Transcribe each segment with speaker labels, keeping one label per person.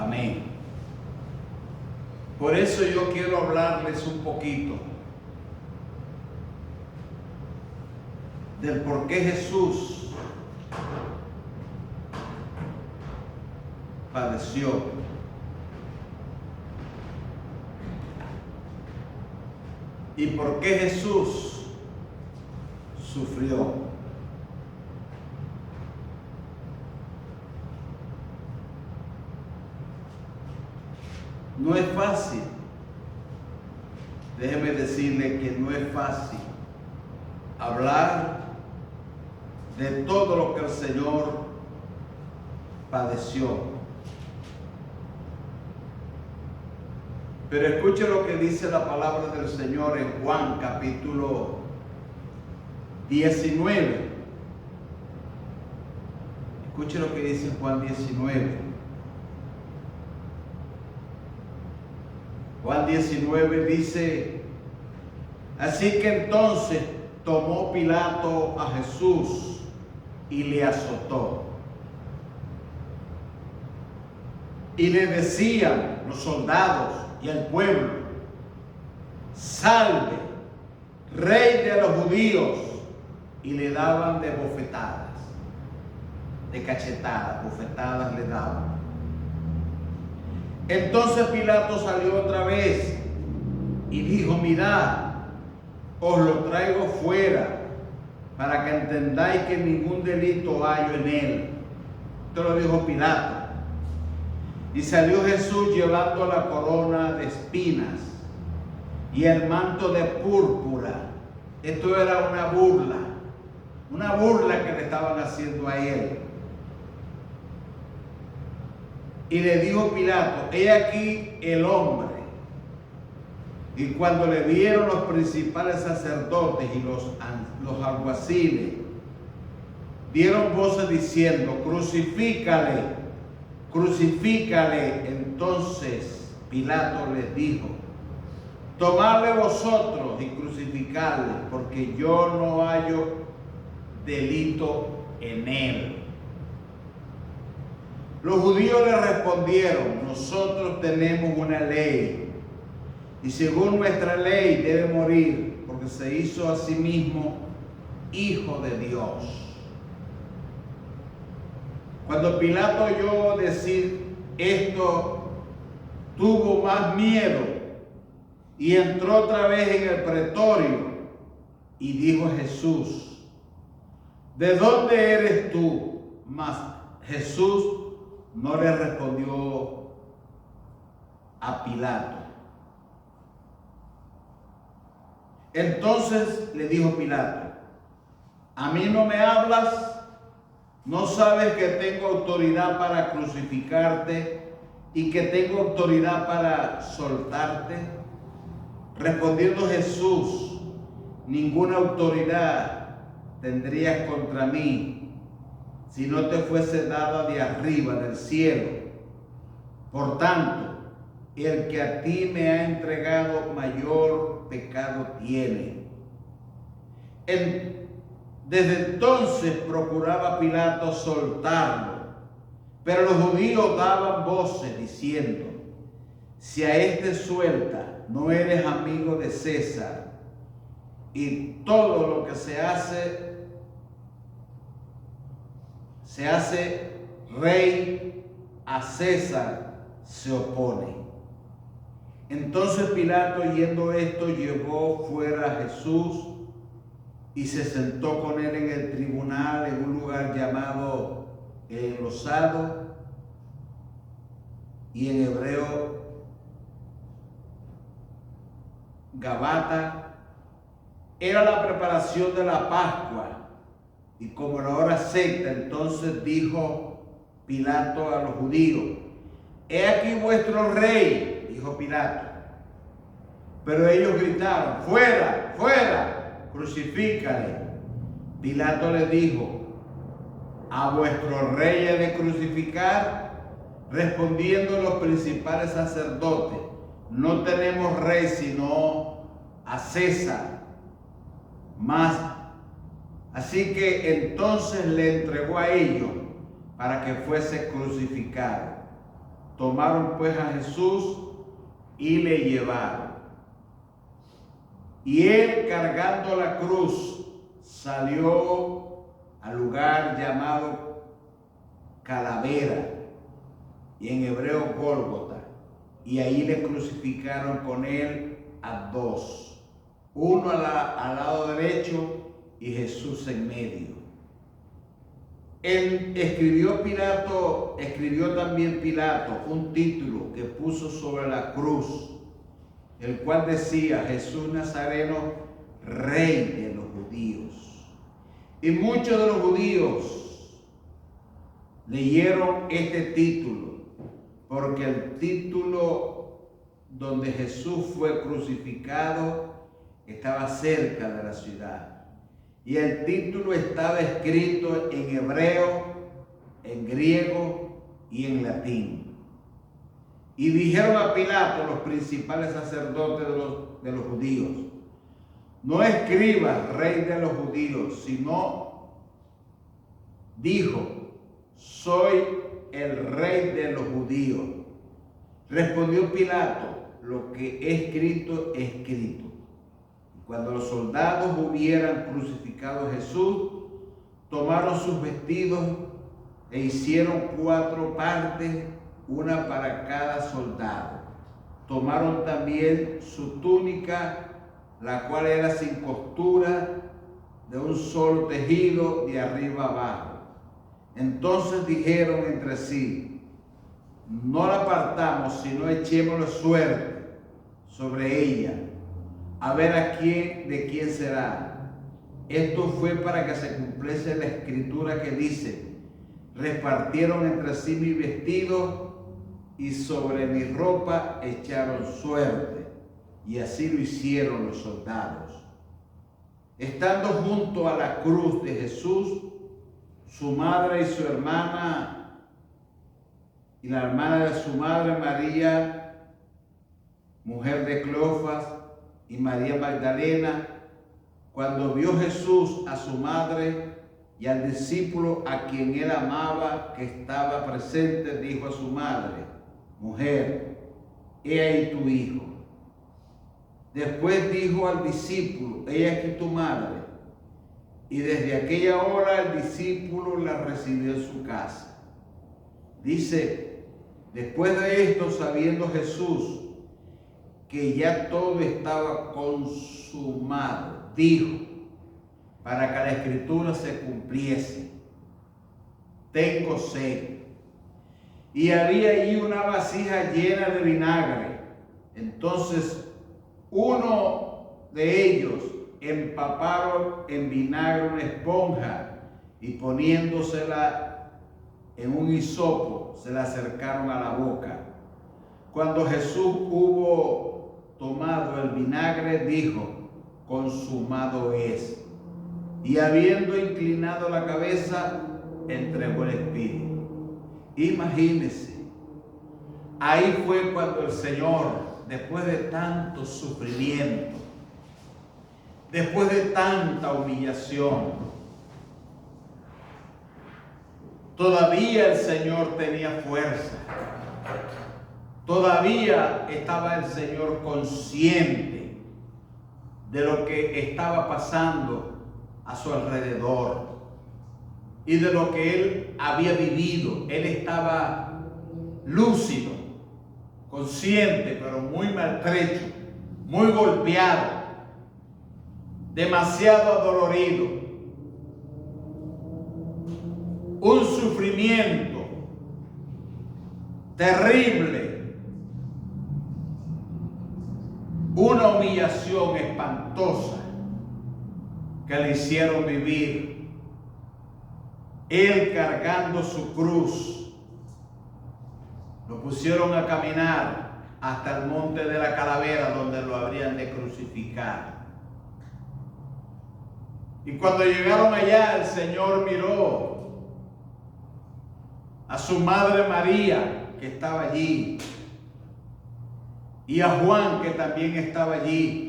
Speaker 1: Amén. Por eso yo quiero hablarles un poquito del por qué Jesús padeció. Y por qué Jesús sufrió. No es fácil. Déjeme decirle que no es fácil hablar de todo lo que el Señor padeció. Pero escuche lo que dice la palabra del Señor en Juan capítulo 19. Escuche lo que dice Juan 19. Juan 19 dice: así que entonces tomó Pilato a Jesús y le azotó. Y le decían los soldados y el pueblo: salve, rey de los judíos. Y le daban de bofetadas, de cachetadas, bofetadas le daban. Entonces Pilato salió otra vez y dijo: mirad, os lo traigo fuera para que entendáis que ningún delito hallo en él. Esto lo dijo Pilato. Y salió Jesús llevando la corona de espinas y el manto de púrpura. Esto era una burla que le estaban haciendo a él. Y le dijo Pilato: he aquí el hombre. Y cuando le vieron los principales sacerdotes y los alguaciles, dieron voces diciendo: crucifícale, crucifícale. Entonces Pilato les dijo: tomadle vosotros y crucificadle, porque yo no hallo delito en él. Los judíos le respondieron: nosotros tenemos una ley, y según nuestra ley debe morir, porque se hizo a sí mismo hijo de Dios. Cuando Pilato oyó decir esto, tuvo más miedo y entró otra vez en el pretorio y dijo a Jesús: ¿de dónde eres tú? Mas Jesús no le respondió a Pilato. Entonces le dijo Pilato: ¿a mí no me hablas? ¿No sabes que tengo autoridad para crucificarte y que tengo autoridad para soltarte? Respondiendo Jesús: ninguna autoridad tendrías contra mí si no te fuese dada de arriba del cielo. Por tanto, el que a ti me ha entregado mayor pecado tiene. Desde entonces procuraba Pilato soltarlo, pero los judíos daban voces diciendo: si a este suelta, no eres amigo de César, y todo lo que se hace rey a César se opone. Entonces Pilato, oyendo esto, llevó fuera a Jesús y se sentó con él en el tribunal en un lugar llamado El Enlosado, y en hebreo Gabata. Era la preparación de la Pascua, y como la hora sexta, entonces dijo Pilato a los judíos: he aquí vuestro rey, dijo Pilato. Pero ellos gritaron: fuera, fuera, crucifícale. Pilato les dijo: ¿a vuestro rey he de crucificar? Respondiendo los principales sacerdotes: no tenemos rey sino a César. Así que entonces le entregó a ellos para que fuese crucificado. Tomaron pues a Jesús y le llevaron. Y él, cargando la cruz, salió al lugar llamado Calavera, y en hebreo Gólgota, y ahí le crucificaron con él a dos, uno al lado derecho y Jesús en medio. Escribió también Pilato un título que puso sobre la cruz, el cual decía: Jesús Nazareno, Rey de los judíos. Y muchos de los judíos leyeron este título, porque el título donde Jesús fue crucificado estaba cerca de la ciudad. Y el título estaba escrito en hebreo, en griego y en latín. Y dijeron a Pilato los principales sacerdotes de los judíos: no escribas Rey de los judíos, sino dijo: soy el Rey de los judíos. Respondió Pilato: lo que he escrito, he escrito. Cuando los soldados hubieran crucificado a Jesús, tomaron sus vestidos e hicieron 4 partes, una para cada soldado. Tomaron también su túnica, la cual era sin costura, de un solo tejido, de arriba abajo. Entonces dijeron entre sí: no la partamos, sino echémosle suerte sobre ella, a ver de quién será. Esto fue para que se cumpliese la escritura que dice: repartieron entre sí mi vestido y sobre mi ropa echaron suerte. Y así lo hicieron los soldados. Estando junto a la cruz de Jesús, su madre y su hermana, y la hermana de su madre María, mujer de Cleofas, y María Magdalena, cuando vio Jesús a su madre y al discípulo a quien él amaba que estaba presente, dijo a su madre: mujer, he ahí tu hijo. Después dijo al discípulo: he aquí tu madre. Y desde aquella hora el discípulo la recibió en su casa. Dice: después de esto, sabiendo Jesús que ya todo estaba consumado, dijo, para que la escritura se cumpliese: tengo sed. Y había allí una vasija llena de vinagre. Entonces uno de ellos empaparon en vinagre una esponja y poniéndosela en un hisopo se la acercaron a la boca. Cuando Jesús hubo tomado el vinagre, dijo: consumado es. Y habiendo inclinado la cabeza, entregó el espíritu. Imagínense, ahí fue cuando el Señor, después de tanto sufrimiento, después de tanta humillación, todavía el Señor tenía fuerza. Todavía estaba el Señor consciente de lo que estaba pasando a su alrededor y de lo que él había vivido. Él estaba lúcido, consciente, pero muy maltrecho, muy golpeado, demasiado adolorido. Un sufrimiento terrible, una humillación espantosa que le hicieron vivir. Él cargando su cruz, lo pusieron a caminar hasta el monte de la Calavera, donde lo habrían de crucificar. Y cuando llegaron allá, el Señor miró a su madre María, que estaba allí, y a Juan, que también estaba allí.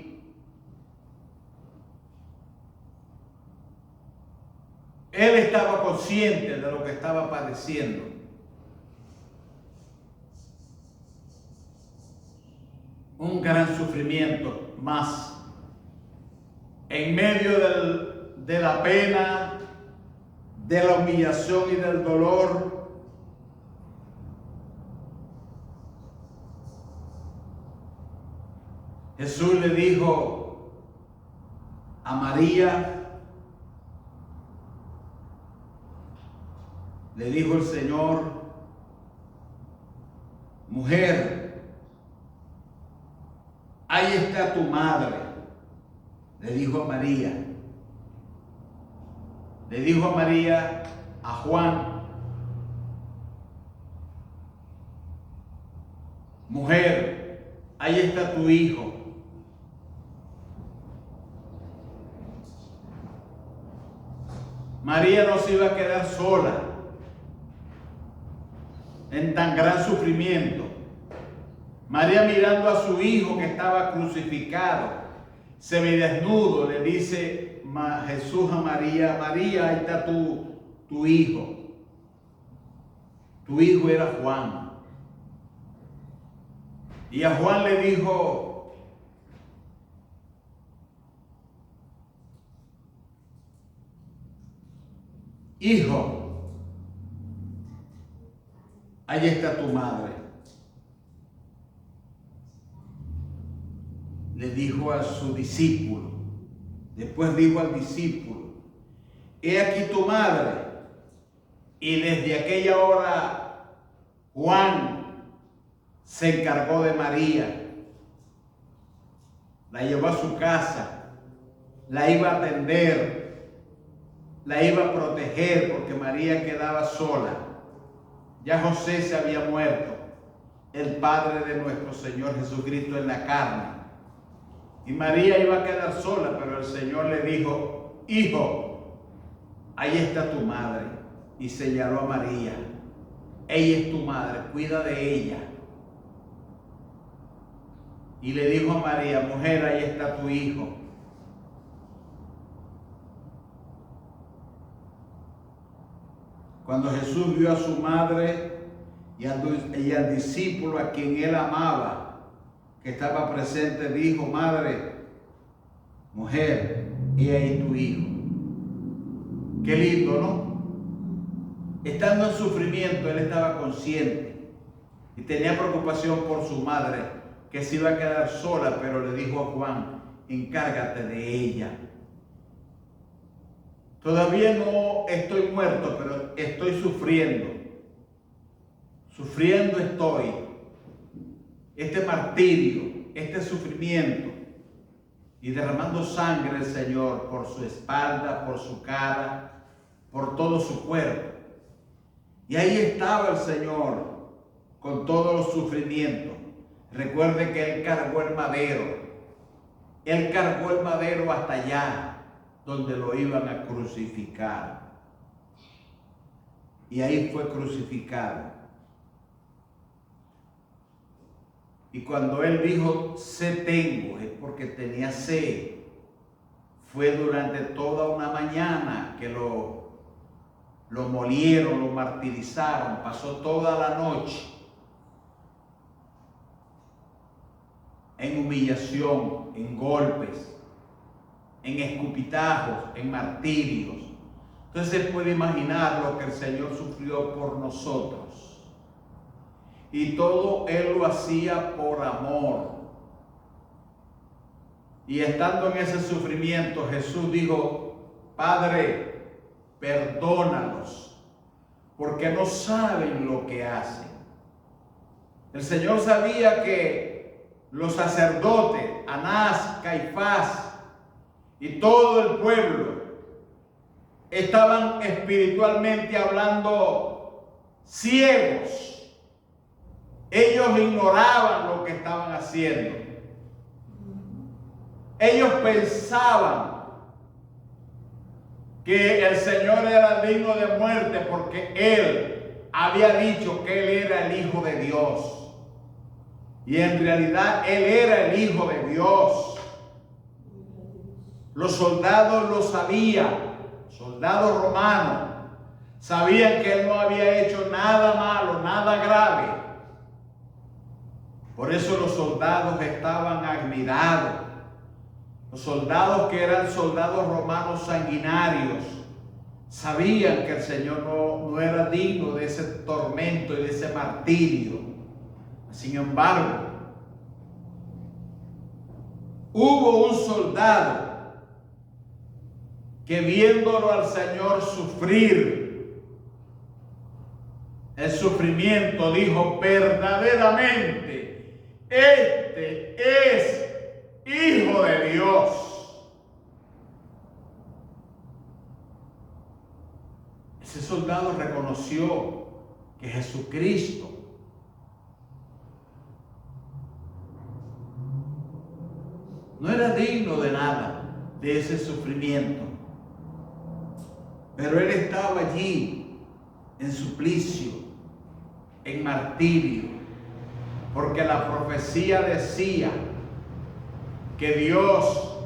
Speaker 1: Él estaba consciente de lo que estaba padeciendo. un gran sufrimiento más. En medio de la pena, de la humillación y del dolor, Jesús le dijo a María, le dijo el Señor: mujer, ahí está tu madre. Le dijo a María. Le dijo a María, a Juan: mujer, ahí está tu hijo. María no se iba a quedar sola en tan gran sufrimiento. María, mirando a su hijo que estaba crucificado, semidesnudo, le dice Jesús a María: María, ahí está tu hijo. Tu hijo era Juan. Y a Juan le dijo: hijo, ahí está tu madre. Le dijo a su discípulo. Después dijo al discípulo: he aquí tu madre. Y desde aquella hora Juan se encargó de María. La llevó a su casa, la iba a atender, la iba a proteger, porque María quedaba sola. Ya José se había muerto, el padre de nuestro Señor Jesucristo en la carne. Y María iba a quedar sola, pero el Señor le dijo: hijo, ahí está tu madre. Y señaló a María: ella es tu madre, cuida de ella. Y le dijo a María: mujer, ahí está tu hijo. Cuando Jesús vio a su madre y al discípulo a quien él amaba, que estaba presente, dijo: madre, mujer, he ahí tu hijo. Qué lindo, ¿no? Estando en sufrimiento, él estaba consciente y tenía preocupación por su madre, que se iba a quedar sola, pero le dijo a Juan: encárgate de ella. Todavía no estoy muerto, pero estoy sufriendo. Sufriendo estoy. Este martirio, este sufrimiento, y derramando sangre el Señor por su espalda, por su cara, por todo su cuerpo. Y ahí estaba el Señor con todos los sufrimientos. Recuerde que Él cargó el madero. Él cargó el madero hasta allá, donde lo iban a crucificar. Y ahí fue crucificado. Y cuando Él dijo: sed tengo, es porque tenía sed. Fue durante toda una mañana que lo molieron, lo martirizaron. Pasó toda la noche en humillación, en golpes, en escupitajos, en martirios. Entonces se puede imaginar lo que el Señor sufrió por nosotros. Y todo Él lo hacía por amor. Y estando en ese sufrimiento, Jesús dijo: Padre, perdónalos, porque no saben lo que hacen. El Señor sabía que los sacerdotes, Anás, Caifás y todo el pueblo estaban espiritualmente hablando ciegos. Ellos ignoraban lo que estaban haciendo. Ellos pensaban que el Señor era digno de muerte porque Él había dicho que Él era el Hijo de Dios. Y en realidad Él era el Hijo de Dios. Los soldados lo sabían, soldados romanos, sabían que Él no había hecho nada malo, nada grave. Por eso los soldados estaban admirados. Los soldados que eran soldados romanos sanguinarios sabían que el Señor no era digno de ese tormento y de ese martirio. Sin embargo, hubo un soldado que viéndolo al Señor sufrir el sufrimiento, dijo: verdaderamente, este es Hijo de Dios. Ese soldado reconoció que Jesucristo no era digno de nada de ese sufrimiento, pero él estaba allí en suplicio, en martirio, porque la profecía decía que Dios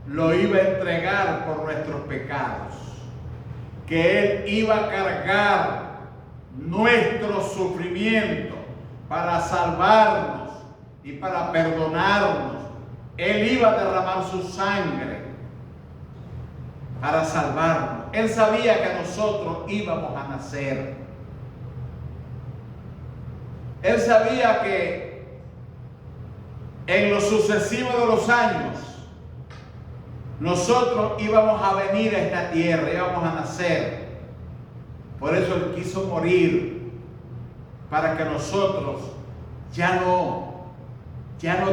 Speaker 1: lo iba a entregar por nuestros pecados, que Él iba a cargar nuestro sufrimiento para salvarnos y para perdonarnos. Él iba a derramar su sangre para salvarnos. Él sabía que nosotros íbamos a nacer. Él sabía que en lo sucesivo de los años nosotros íbamos a venir a esta tierra, íbamos a nacer. Por eso Él quiso morir, para que nosotros ya no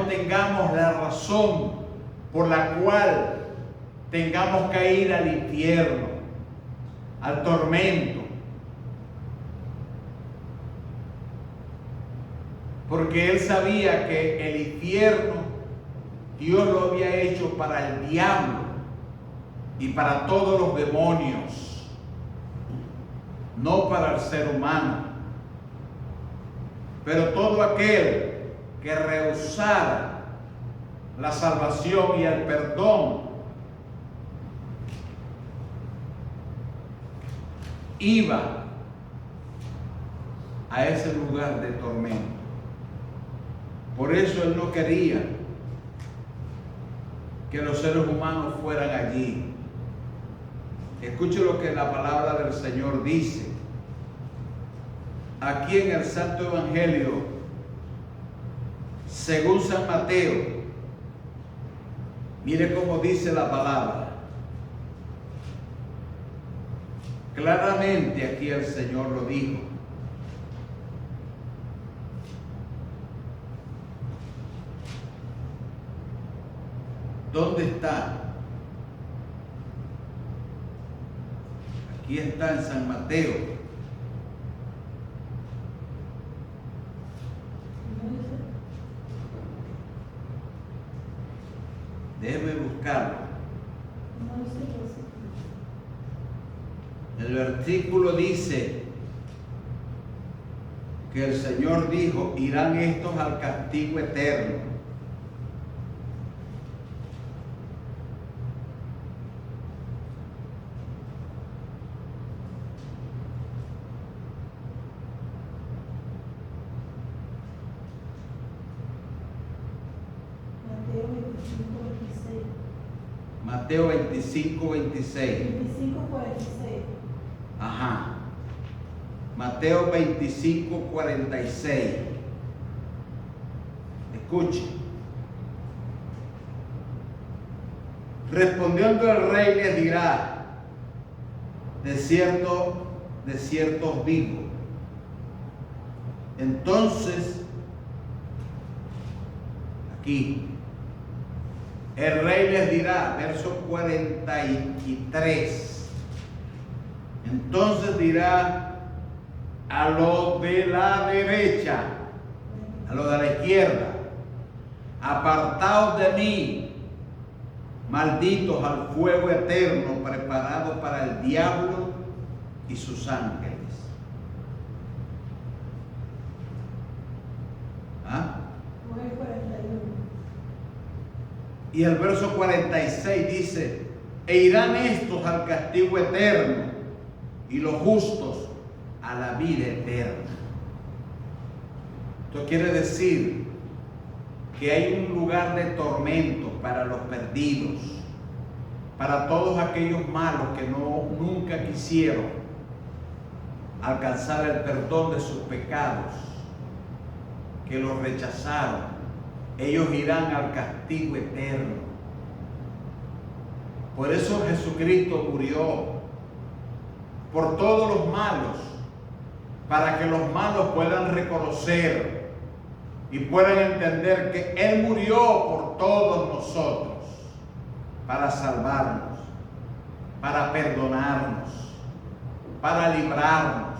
Speaker 1: tengamos la razón por la cual tengamos que ir al infierno, al tormento. Porque Él sabía que el infierno Dios lo había hecho para el diablo y para todos los demonios, no para el ser humano. Pero todo aquel que rehusara la salvación y el perdón iba a ese lugar de tormento. Por eso Él no quería que los seres humanos fueran allí. Escuche lo que la palabra del Señor dice. Aquí en el Santo Evangelio, según San Mateo, mire cómo dice la palabra. Claramente aquí el Señor lo dijo. ¿Dónde está? Aquí está en San Mateo. Déjeme buscarlo. El versículo dice que el Señor dijo: irán estos al castigo eterno. Mateo 25, 26.
Speaker 2: 25, 46.
Speaker 1: Ajá. Mateo 25, 46. Escuche. Respondiendo el rey le dirá: de cierto os digo. Entonces, aquí, el rey les dirá, verso 43. Entonces dirá a los de la derecha, a los de la izquierda: apartaos de mí, malditos, al fuego eterno preparado para el diablo y sus ángeles. ¿Ah? Y el verso 46 dice: e irán estos al castigo eterno y los justos a la vida eterna. Esto quiere decir que hay un lugar de tormento para los perdidos, para todos aquellos malos que nunca quisieron alcanzar el perdón de sus pecados, que los rechazaron. Ellos irán al castigo eterno. Por eso Jesucristo murió por todos los malos, para que los malos puedan reconocer y puedan entender que Él murió por todos nosotros, para salvarnos, para perdonarnos, para librarnos.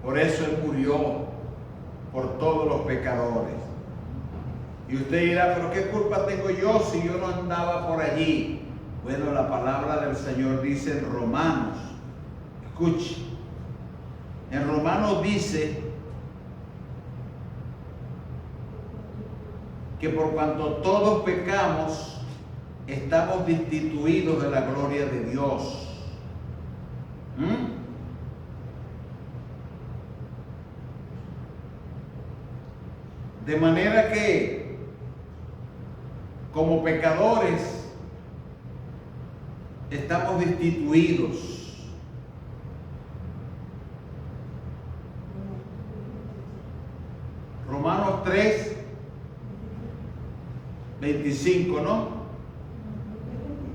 Speaker 1: Por eso Él murió por todos los pecadores. Y usted dirá, pero ¿qué culpa tengo yo si yo no andaba por allí? Bueno, la palabra del Señor dice en Romanos, escuche, en Romanos dice que por cuanto todos pecamos, estamos destituidos de la gloria de Dios. De manera que, como pecadores, estamos destituidos. Romanos 3, 25, ¿no?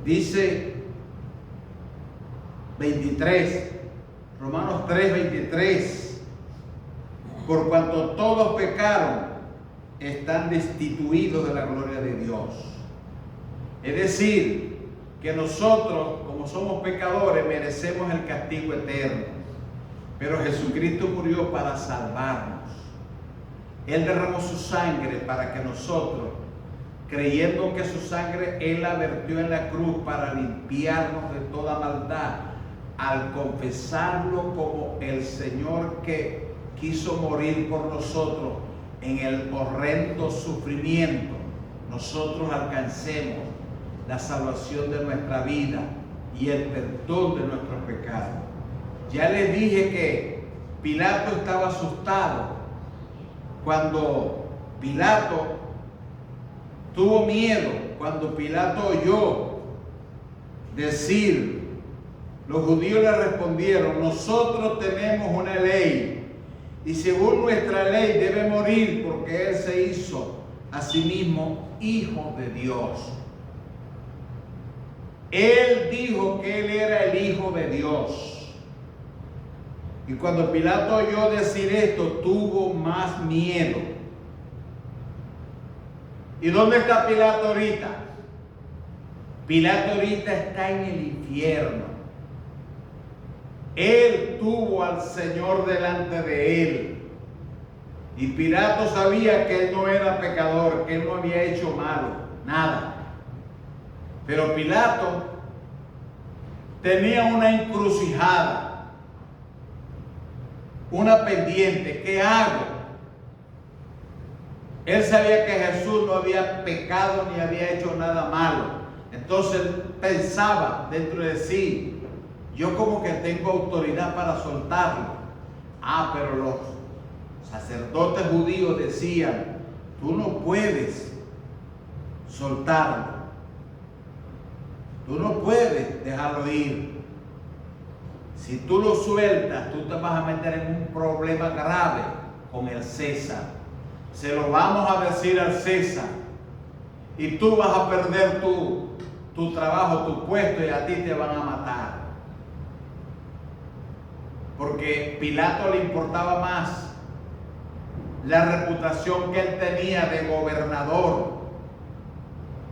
Speaker 1: Dice 23, Romanos 3, 23, por cuanto todos pecaron, están destituidos de la gloria de Dios. Es decir, que nosotros, como somos pecadores, merecemos el castigo eterno, pero Jesucristo murió para salvarnos. Él derramó su sangre para que nosotros, creyendo que su sangre Él la vertió en la cruz para limpiarnos de toda maldad, al confesarlo como el Señor que quiso morir por nosotros en el horrendo sufrimiento, nosotros alcancemos la salvación de nuestra vida y el perdón de nuestros pecados. Ya les dije que Pilato estaba asustado cuando Pilato tuvo miedo, cuando Pilato oyó decir, los judíos le respondieron, nosotros tenemos una ley y según nuestra ley debe morir porque Él se hizo a sí mismo hijo de Dios. Él dijo que Él era el Hijo de Dios. Y cuando Pilato oyó decir esto, tuvo más miedo. ¿Y dónde está Pilato ahorita? Pilato ahorita está en el infierno. Él tuvo al Señor delante de él. Y Pilato sabía que él no era pecador, que él no había hecho malo, nada. Pero Pilato tenía una encrucijada, una pendiente. ¿Qué hago? Él sabía que Jesús no había pecado ni había hecho nada malo. Entonces pensaba dentro de sí, yo como que tengo autoridad para soltarlo. Pero los sacerdotes judíos decían, tú no puedes soltarlo. Tú no puedes dejarlo ir. Si tú lo sueltas, tú te vas a meter en un problema grave con el César. Se lo vamos a decir al César. Y tú vas a perder tu trabajo, tu puesto, y a ti te van a matar. Porque Pilato le importaba más la reputación que él tenía de gobernador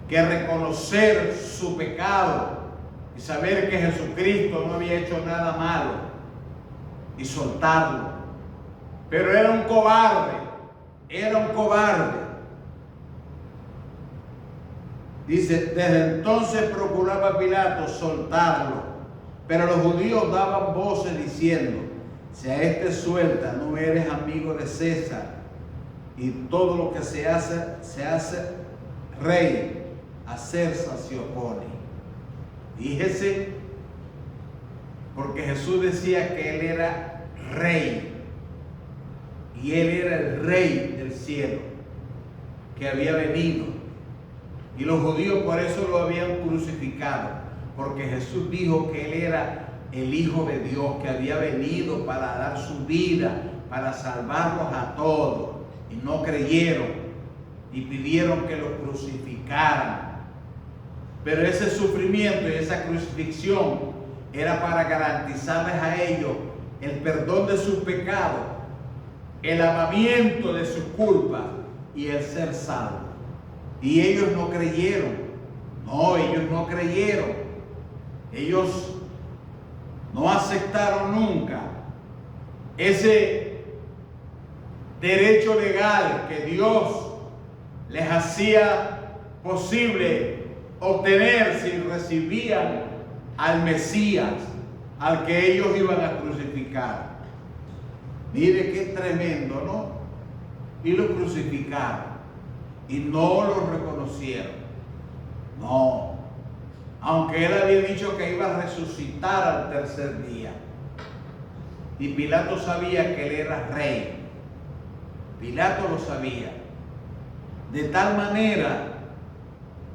Speaker 1: que reconocer su pecado y saber que Jesucristo no había hecho nada malo y soltarlo. Pero era un cobarde, era un cobarde. Dice, desde entonces procuraba Pilato soltarlo, pero los judíos daban voces diciendo, si a este suelta, no eres amigo de César, y todo lo que se hace rey, a César se opone. Fíjese, porque Jesús decía que Él era rey, y Él era el rey del cielo. que había venido. Y los judíos por eso lo habían crucificado, porque Jesús dijo que Él era el Hijo de Dios, que había venido para dar su vida, para salvarlos a todos. Y no creyeron y pidieron que lo crucificaran. Pero ese sufrimiento y esa crucifixión era para garantizarles a ellos el perdón de sus pecados, el lavamiento de sus culpas y el ser salvos. Y ellos no creyeron. No, ellos no creyeron. Ellos no aceptaron nunca ese derecho legal que Dios les hacía posible obtener si recibían al Mesías, al que ellos iban a crucificar. Mire qué tremendo, ¿no? Y lo crucificaron y no lo reconocieron. No, aunque Él había dicho que iba a resucitar al tercer día. Y Pilato sabía que Él era rey. Pilato lo sabía. De tal manera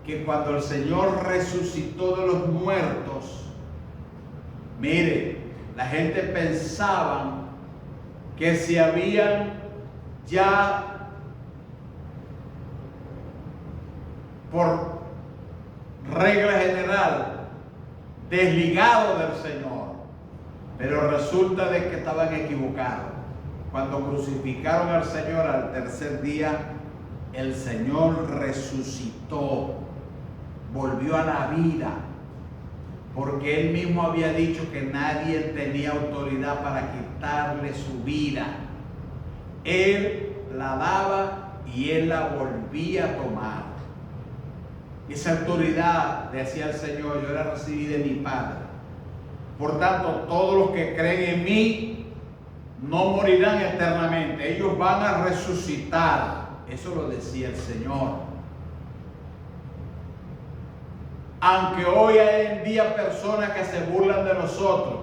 Speaker 1: que cuando el Señor resucitó de los muertos, mire, la gente pensaba que se habían ya por regla general desligado del Señor, pero resulta de que estaban equivocados. Cuando crucificaron al Señor al tercer día, el Señor resucitó, volvió a la vida, porque Él mismo había dicho que nadie tenía autoridad para quitarle su vida. Él la daba y Él la volvía a tomar. Esa autoridad, decía el Señor, yo la recibí de mi Padre. Por tanto, todos los que creen en mí no morirán eternamente. Ellos van a resucitar. Eso lo decía el Señor. Aunque hoy hay en día personas que se burlan de nosotros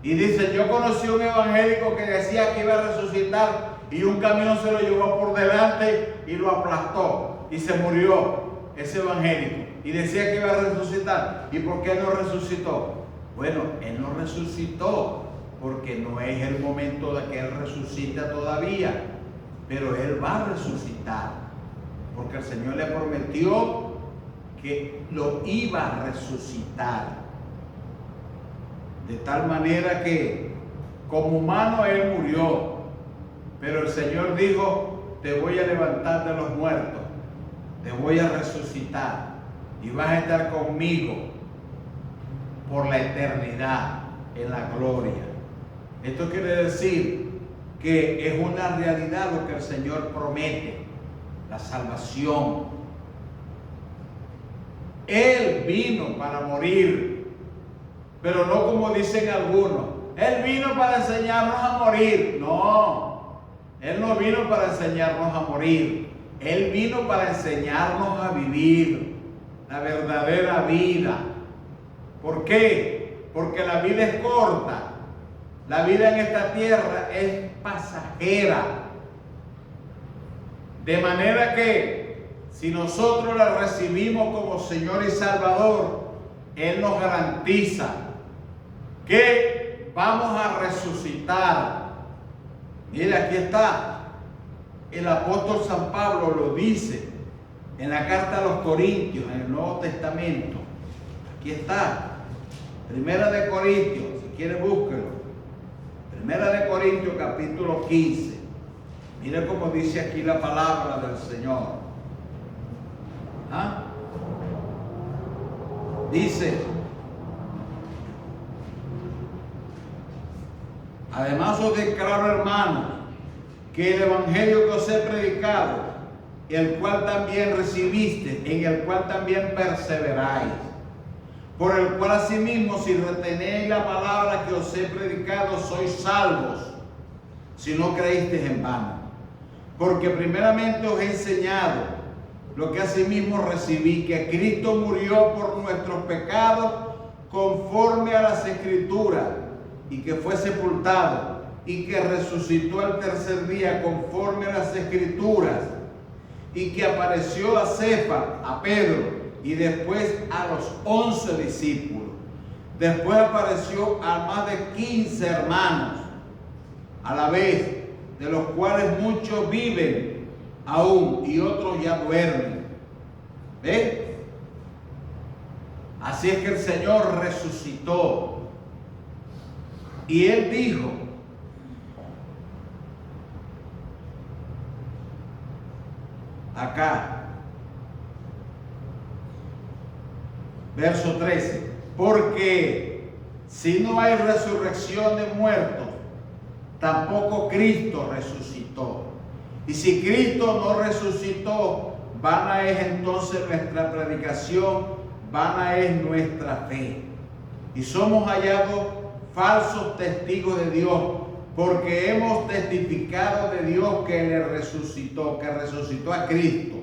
Speaker 1: y dicen, yo conocí un evangélico que decía que iba a resucitar y un camión se lo llevó por delante y lo aplastó y se murió ese evangélico, y decía que iba a resucitar. ¿Y por qué no resucitó? Bueno, Él no resucitó porque no es el momento de que Él resucita todavía, pero Él va a resucitar porque el Señor le prometió que lo iba a resucitar. De tal manera que como humano Él murió, pero el Señor dijo, te voy a levantar de los muertos, te voy a resucitar y vas a estar conmigo por la eternidad en la gloria. Esto quiere decir que es una realidad lo que el Señor promete, la salvación. Él vino para morir, pero no como dicen algunos. Él vino para enseñarnos a morir. No, Él no vino para enseñarnos a morir. Él vino para enseñarnos a vivir la verdadera vida. ¿Por qué? Porque la vida es corta. La vida en esta tierra es pasajera. De manera que si nosotros la recibimos como Señor y Salvador, Él nos garantiza que vamos a resucitar. Mira, aquí está. El apóstol San Pablo lo dice en la carta a los Corintios, en el Nuevo Testamento. Aquí está. Primera de Corintios, si quiere búsquelo. Primera de Corintios, capítulo 15. Mire cómo dice aquí la palabra del Señor. ¿Ah? Dice, además os declaro, hermanos, que el evangelio que os he predicado, el cual también recibiste, en el cual también perseveráis, por el cual asimismo, si retenéis la palabra que os he predicado, sois salvos, si no creísteis en vano. Porque primeramente os he enseñado lo que asimismo recibí, que Cristo murió por nuestros pecados conforme a las Escrituras, y que fue sepultado, y que resucitó al tercer día conforme a las Escrituras, y que apareció a Cefas, a Pedro, y después a los 11 discípulos. Después apareció a más de 15 hermanos a la vez, de los cuales muchos viven aún y otros ya duermen. ¿Ve? Así es que el Señor resucitó. Y Él dijo, acá, verso 13, porque si no hay resurrección de muertos, tampoco Cristo resucitó. Y si Cristo no resucitó, vana es entonces nuestra predicación, vana es nuestra fe. Y somos hallados falsos testigos de Dios, porque hemos testificado de Dios que le resucitó, que resucitó a Cristo,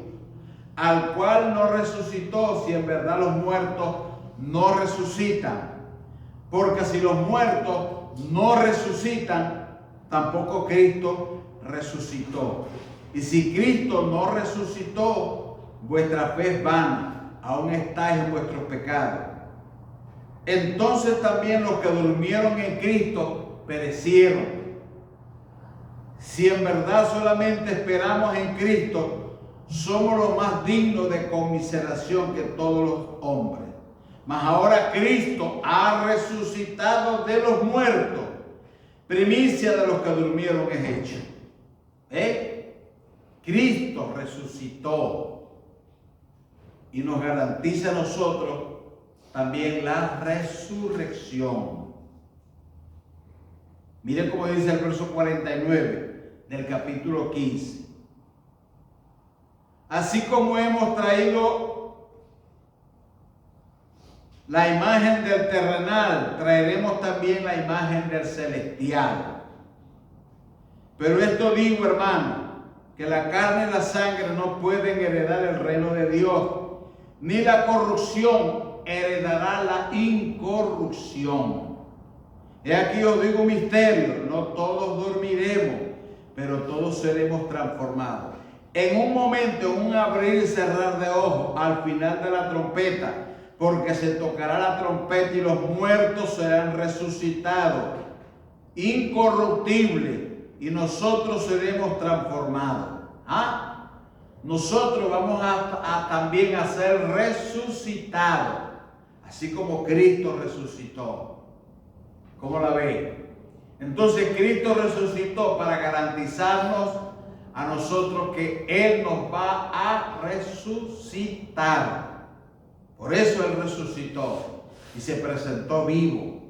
Speaker 1: al cual no resucitó si en verdad los muertos no resucitan. Porque si los muertos no resucitan, tampoco Cristo resucitó. Y si Cristo no resucitó, vuestra fe es vana, aún estáis en vuestros pecados. Entonces también los que durmieron en Cristo perecieron. Si en verdad solamente esperamos en Cristo, somos los más dignos de conmiseración que todos los hombres. Mas ahora Cristo ha resucitado de los muertos. Primicia de los que durmieron es hecho. Cristo resucitó y nos garantiza a nosotros también la resurrección. Miren cómo dice el verso 49 del capítulo 15. Así como hemos traído la imagen del terrenal, traeremos también la imagen del celestial. Pero esto digo, hermano, que la carne y la sangre no pueden heredar el reino de Dios, ni la corrupción heredará la incorrupción. He aquí os digo un misterio, no todos dormiremos, pero todos seremos transformados. En un momento, en un abrir y cerrar de ojos, al final de la trompeta, porque se tocará la trompeta y los muertos serán resucitados, incorruptibles, y nosotros seremos transformados. Nosotros vamos también a ser resucitados, así como Cristo resucitó. ¿Cómo la ve? Entonces Cristo resucitó para garantizarnos a nosotros que Él nos va a resucitar. Por eso Él resucitó y se presentó vivo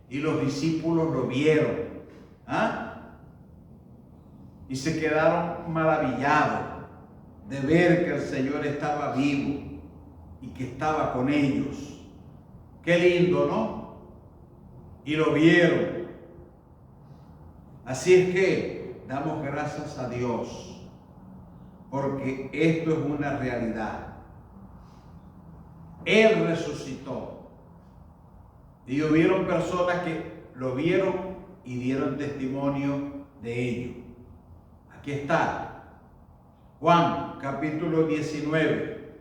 Speaker 1: y los discípulos lo vieron. Y se quedaron maravillados de ver que el Señor estaba vivo y que estaba con ellos. Qué lindo, ¿no? Y lo vieron. Así es que damos gracias a Dios, porque esto es una realidad. Él resucitó. Y hubieron personas que lo vieron y dieron testimonio de ello. Aquí está Juan capítulo 19,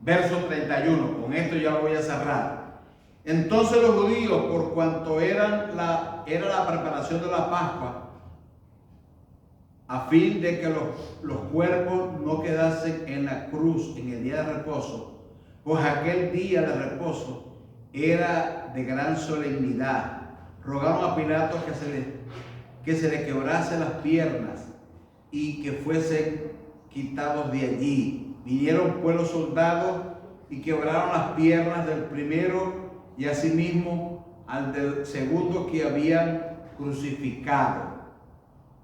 Speaker 1: verso 31. Con esto ya lo voy a cerrar. Entonces los judíos, por cuanto era la preparación de la Pascua, a fin de que los cuerpos no quedasen en la cruz en el día de reposo, pues aquel día de reposo era de gran solemnidad, rogaron a Pilato que se le quebrase las piernas y que fuesen quitados de allí. Vinieron pues los soldados y quebraron las piernas del primero y asimismo al del segundo que habían crucificado.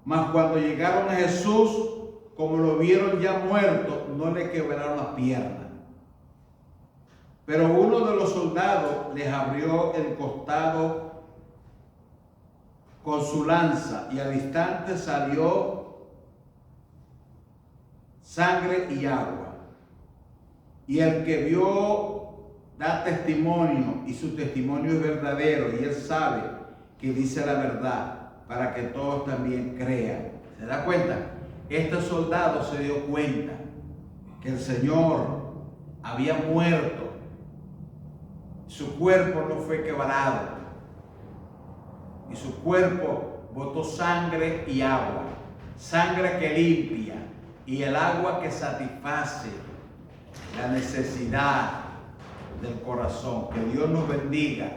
Speaker 1: Mas cuando llegaron a Jesús, como lo vieron ya muerto, no le quebraron las piernas. Pero uno de los soldados les abrió el costado con su lanza y al instante salió sangre y agua. Y el que vio da testimonio y su testimonio es verdadero y él sabe que dice la verdad para que todos también crean. ¿Se da cuenta? este soldado se dio cuenta que el Señor había muerto. Su cuerpo no fue quebrado. Y su cuerpo botó sangre y agua. Sangre que limpia y el agua que satisface la necesidad del corazón. Que Dios nos bendiga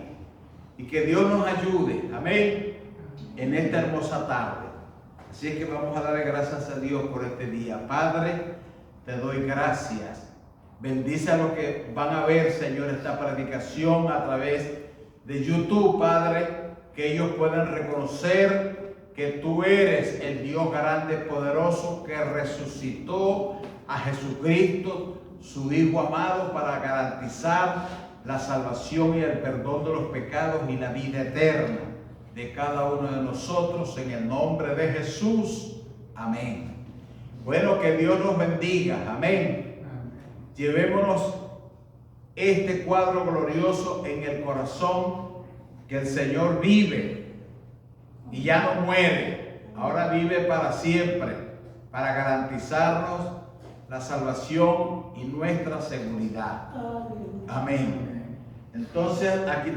Speaker 1: y que Dios nos ayude. Amén. En esta hermosa tarde. Así es que vamos a darle gracias a Dios por este día. Padre, te doy gracias. Bendice a los que van a ver, Señor, esta predicación a través de YouTube, Padre, que ellos puedan reconocer que tú eres el Dios grande y poderoso que resucitó a Jesucristo, su Hijo amado, para garantizar la salvación y el perdón de los pecados y la vida eterna de cada uno de nosotros, en el nombre de Jesús. Amén. Bueno, que Dios nos bendiga. Amén. Llevémonos este cuadro glorioso en el corazón, que el Señor vive y ya no muere, ahora vive para siempre, para garantizarnos la salvación y nuestra seguridad. Amén. Entonces, aquí